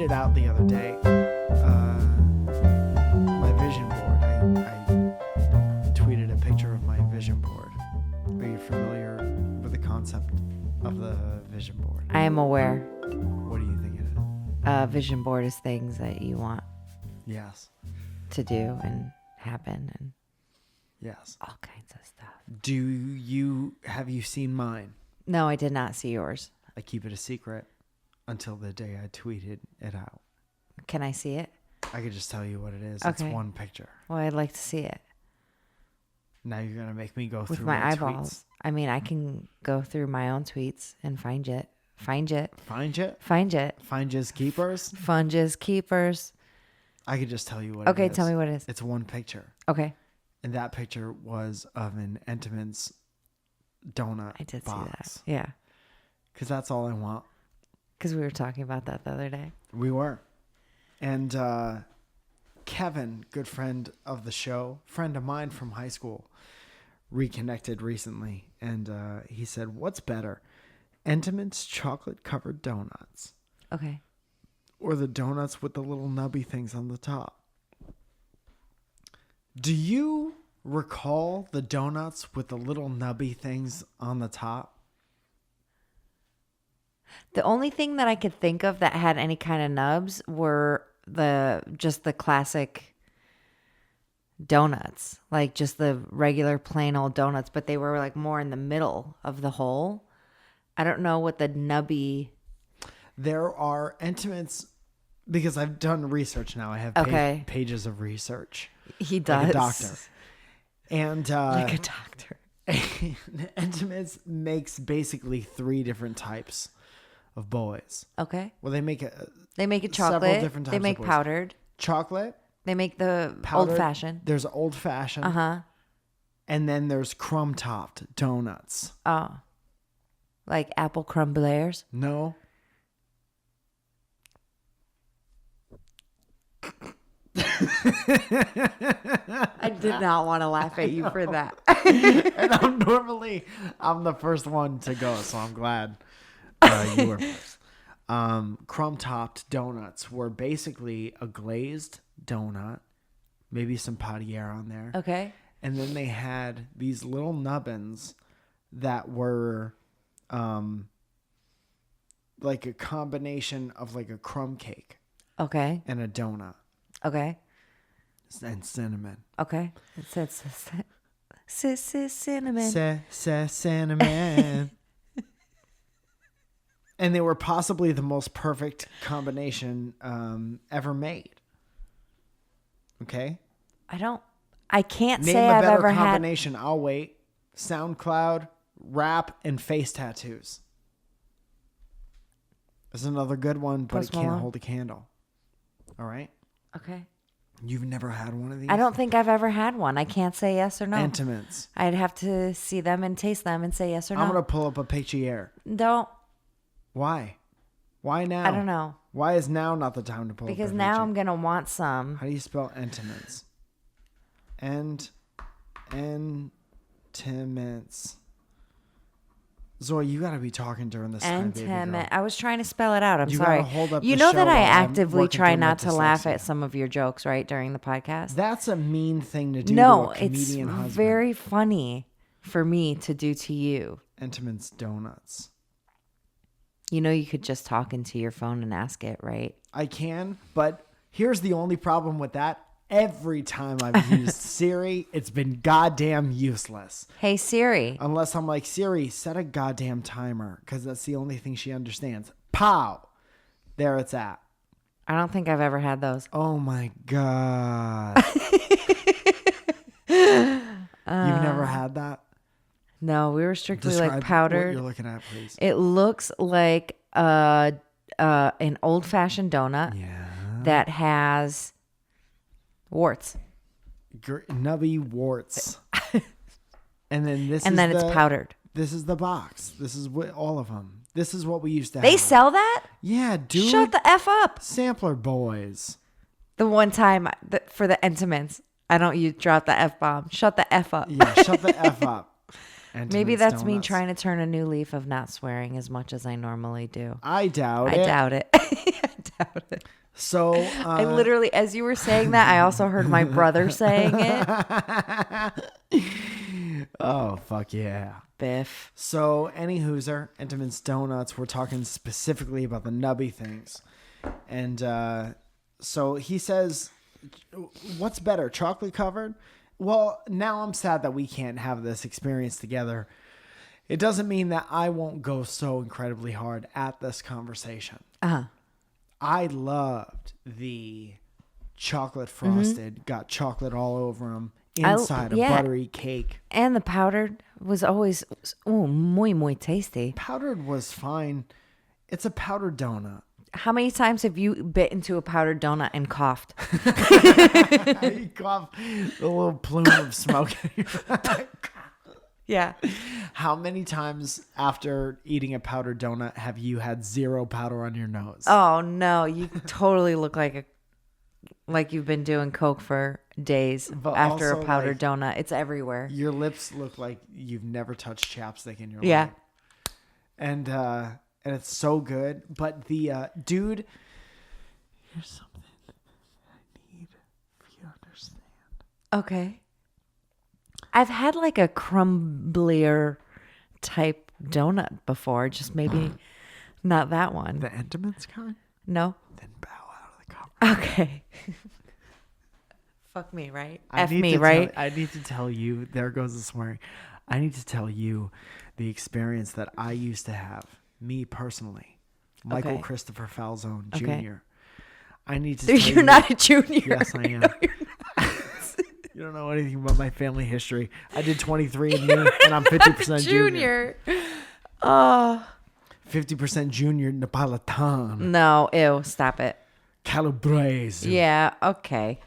tweeted out the other day my vision board. I tweeted a picture of my vision board. Are you familiar with the concept of the vision board? I am aware. What do you think it is? Vision board is things that you want Yes. to do and happen and Yes. all kinds of stuff. Have you seen mine? No, I did not see yours. I keep it a secret until the day I tweeted it out. Can I see it? I could just tell you what it is. Okay. It's one picture. Well, I'd like to see it. Now you're going to make me go With through my my eyeballs. tweets. I mean, I can go through my own tweets and find it. Find it. Find it? Find it. Find just keepers? Funges keepers. I could just tell you what it is. Okay, tell me what it is. It's one picture. Okay. And that picture was of an Entenmann's donut I did box. see that. Yeah. Because that's all I want. Because we were talking about that the other day. We were. And Kevin, good friend of the show, friend of mine from high school, reconnected recently. And he said, what's better, Entenmann's chocolate-covered donuts Okay. or the donuts with the little nubby things on the top? Do you recall the donuts with the little nubby things on the top? The only thing that I could think of that had any kind of nubs were just the classic donuts, like just the regular plain old donuts, but they were like more in the middle of the hole. I don't know what the nubby. There are Entenmann's, because I've done research now. I have pages of research. He does. Like a doctor. And like a doctor. Entenmann's makes basically 3 different types of boys. Okay. Well, they make it chocolate. several different types They make of boys. powdered. Chocolate. They make the Powdered. old fashioned. There's old fashioned. Uh-huh. And then there's crumb topped donuts. Oh. Like apple crumblers. No. I did not want to laugh at you for that. And I'm the first one to go, so I'm glad you were first. Crumb topped donuts were basically a glazed donut, maybe some Patier on there. Okay. And then they had these little nubbins that were like a combination of like a crumb cake Okay. and a donut Okay. and cinnamon. Okay. It says cinnamon. Cinnamon. And they were possibly the most perfect combination ever made. Okay? I can't Name say a I've better ever had. combination. I'll wait. SoundCloud, rap, and face tattoos. This is another good one, but Post it can't Malone. hold a candle. All right? Okay. You've never had one of these? I don't think I've ever had one. I can't say yes or no. Entenmann's. I'd have to see them and taste them and say yes or no. I'm going to pull up a Patier. Don't. Why? Why now? I don't know. Why is now not the time to pull Because up a now Patier? I'm going to want some. How do you spell Entenmann's? Entenmann's. Zoe, you got to be talking during this time, baby girl. Entenmann. I was trying to spell it out. I'm You sorry. gotta hold up You the know show that I while I'm actively working try through my not to laugh dyslexia. at some of your jokes, right, during the podcast? That's a mean thing to do No, to a it's comedian husband. very funny for me to do to you. Entenmann's donuts. You know you could just talk into your phone and ask it, right? I can, but here's the only problem with that. Every time I've used Siri, it's been goddamn useless. Hey, Siri. Unless I'm like, Siri, set a goddamn timer, because that's the only thing she understands. Pow! There it's at. I don't think I've ever had those. Oh my God. You've never had that? No, we were strictly Describe like what powdered. you're looking at, please. It looks like an old-fashioned donut Yeah. that has warts. Nubby warts. And then this And is then the, it's powdered. This is the box. This is what all of them. This is what we used to They have. sell that? Yeah, dude. Shut the F up. Sampler boys. The one time for the Entenmann's, I don't use drop the F bomb. Shut the F up. Yeah, shut the F up. Maybe Entenmann's that's me Donuts. trying to turn a new leaf of not swearing as much as I normally do. I doubt I it. doubt it. I doubt it. So I literally, as you were saying that, I also heard my brother saying it. oh, fuck yeah. Biff. So, any hooser, Entenmann's Donuts, we're talking specifically about the Nubby things. And so he says, what's better, chocolate covered? Well, now I'm sad that we can't have this experience together. It doesn't mean that I won't go so incredibly hard at this conversation. Uh-huh. I loved the chocolate frosted, got chocolate all over them, inside a buttery cake. And the powdered was always muy, muy tasty. Powdered was fine. It's a powdered donut. How many times have you bit into a powdered donut and coughed? You cough a little plume of smoke. Yeah. How many times after eating a powdered donut have you had zero powder on your nose? Oh no, you totally look like you've been doing coke for days But after a also, powdered donut. It's everywhere. Your lips look like you've never touched chapstick in your Yeah. life. And it's so good. But the dude, here's something I need for you to understand. Okay. I've had like a crumblier type donut before, just maybe not that one. The Entenmann's kind? No. Then bow out of the conversation. Okay. Fuck me, right? I F need me, to right? I need to tell you, there goes the swearing. I need to tell you the experience that I used to have, me personally, Michael Okay. Christopher Falzone Okay. Jr. I need to tell you. You're not a junior. Yes, I am. No, you're You don't know anything about my family history. I did 23 and me, and I'm 50% junior. Oh. 50% junior Napolitan. No, ew, stop it. Calabrese. Yeah, okay.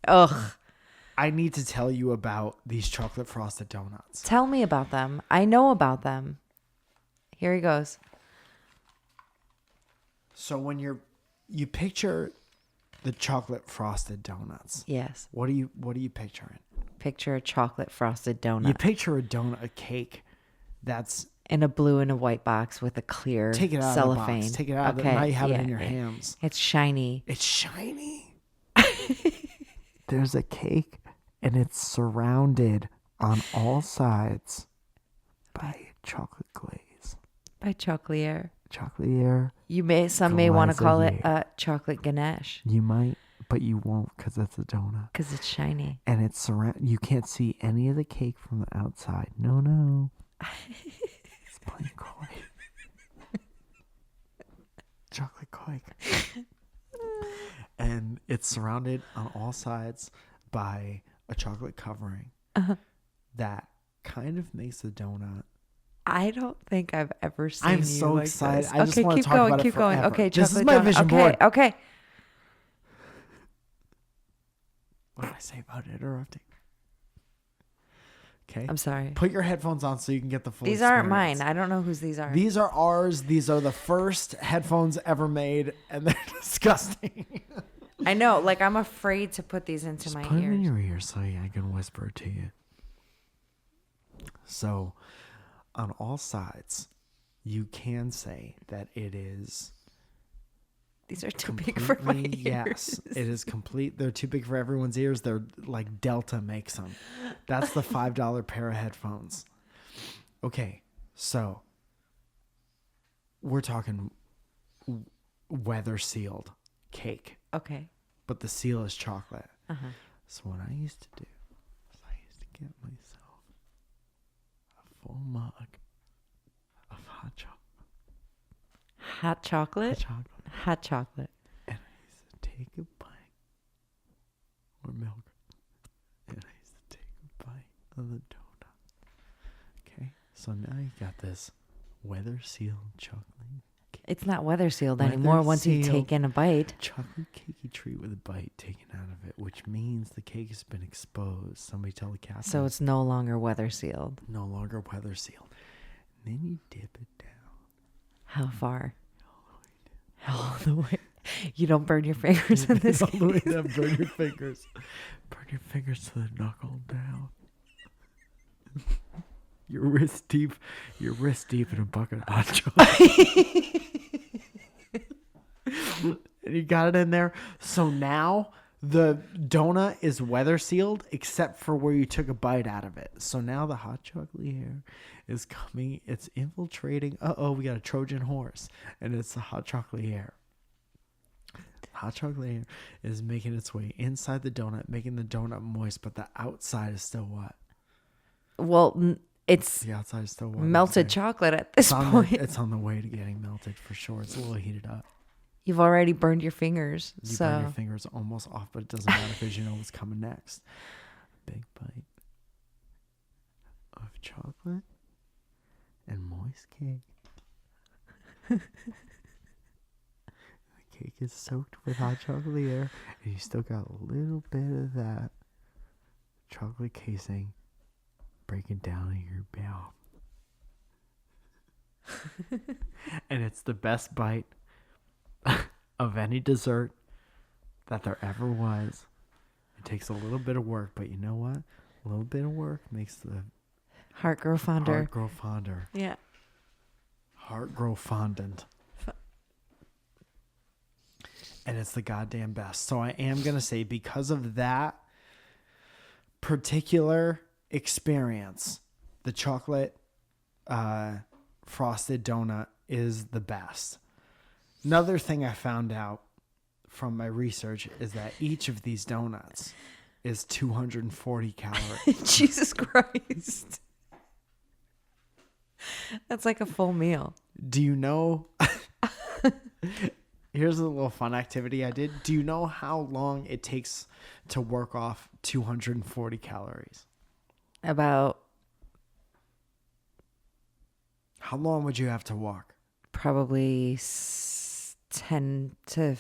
Ugh. I need to tell you about these chocolate frosted donuts. Tell me about them. I know about them. Here he goes. So when you picture the chocolate frosted donuts. Yes. What are you picturing? Picture a chocolate frosted donut You picture a donut, a cake that's in a blue and a white box with a clear take it out cellophane. of the box. Take it out of the, now you have it in your yeah. hands. It's shiny. It's shiny. There's a cake and it's surrounded on all sides by chocolate glaze. By Chocolatier. Chocolatier. Some may want to call it Glacier. chocolate ganache You might, but you won't because it's a donut. because it's shiny. And it's you can't see any of the cake from the outside. No. It's plain coy. Chocolate cake. And it's surrounded on all sides by a chocolate covering that kind of makes the donut. I don't think I've ever seen I'm you so like excited. this. I just okay, want to keep talk going, about keep it going. forever. Okay, This is chocolate my donut. vision okay, board. Okay. What did I say about interrupting? Okay. I'm sorry. Put your headphones on so you can get the full These aren't mine. experience. I don't know whose these are. These are ours. These are the first headphones ever made, and they're disgusting. I know. Like, I'm afraid to put these into my Put them in ears. your ear so I can whisper it to you. So, on all sides, you can say that it is These are too big for my ears. Yes, it is complete. They're too big for everyone's ears. They're like Delta makes them. That's the $5 pair of headphones. Okay, so we're talking weather sealed cake, Okay. but the seal is chocolate. Uh-huh. So what I used to do is I used to get myself a full mug of hot chocolate. Hot chocolate? Chocolate. Hot chocolate. And I used to take a bite. Or milk. And I used to take a bite of the donut. Okay? So now you got this weather sealed chocolate cake. It's not weather sealed Weather anymore once you've sealed. taken a bite. Chocolate cakey treat with a bite taken out of it, which means the cake has been exposed. Somebody tell the captain. So it's no longer weather sealed. no longer weather sealed. And then you dip it down. How far? All the way. You don't burn your fingers in this All the way case. down. Burn your fingers. Burn your fingers to the knuckle down. You're wrist deep in a bucket of hot chocolate. And you got it in there. So now the donut is weather sealed except for where you took a bite out of it. So now the hot chocolate air is coming. It's infiltrating. We got a Trojan horse. And it's the hot chocolate air. Hot chocolate air is making its way inside the donut, making the donut moist, but the outside is still what? Well, it's the outside is still what? Melted chocolate at this point. It's on the way to getting melted for sure. It's a little heated up. You've already burned your fingers. You burn your fingers almost off, but it doesn't matter because you know what's coming next. Big bite of chocolate and moist cake. The cake is soaked with hot chocolate air, and you still got a little bit of that chocolate casing breaking down in your mouth. And it's the best bite of any dessert that there ever was. It takes a little bit of work, but you know what? A little bit of work makes the heart grow fonder. Heart grow fonder. Yeah. Heart grow fondant. And it's the goddamn best. So I am going to say, because of that particular experience, the chocolate frosted donut is the best. Another thing I found out from my research is that each of these donuts is 240 calories. Jesus Christ. That's like a full meal. Do you know? Here's a little fun activity I did. Do you know how long it takes to work off 240 calories? About. How long would you have to walk? Probably 10 to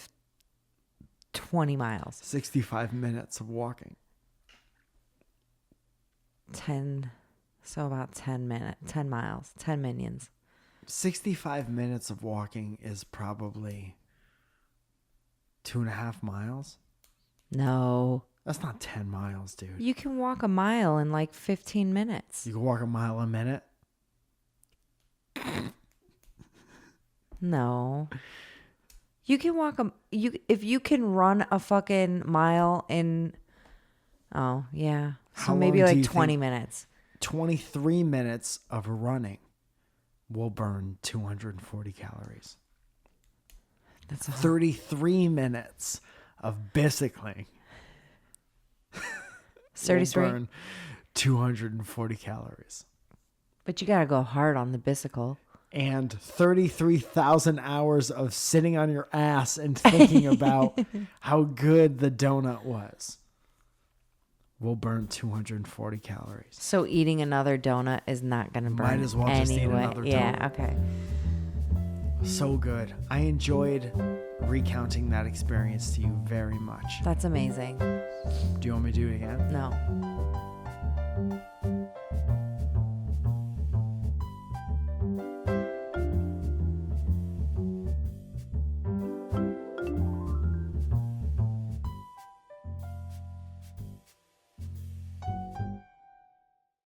20 miles. 65 minutes of walking. 10. So about 10 miles, 10 minions. 65 minutes of walking is probably 2.5 miles. No. That's not 10 miles, dude. You can walk a mile in like 15 minutes. You can walk a mile a minute? No. You can walk if you can run a fucking mile in, oh yeah. So How maybe long do like you 20 think- minutes. 23 minutes of running will burn 240 calories. That's a 33 minutes of bicycling 33. will burn 240 calories. But you got to go hard on the bicycle. And 33,000 hours of sitting on your ass and thinking about how good the donut was will burn 240 calories. So eating another donut is not going to burn. Might as well just eat anyway. another Yeah, donut. okay. So good. I enjoyed recounting that experience to you very much. That's amazing. Do you want me to do it again? No.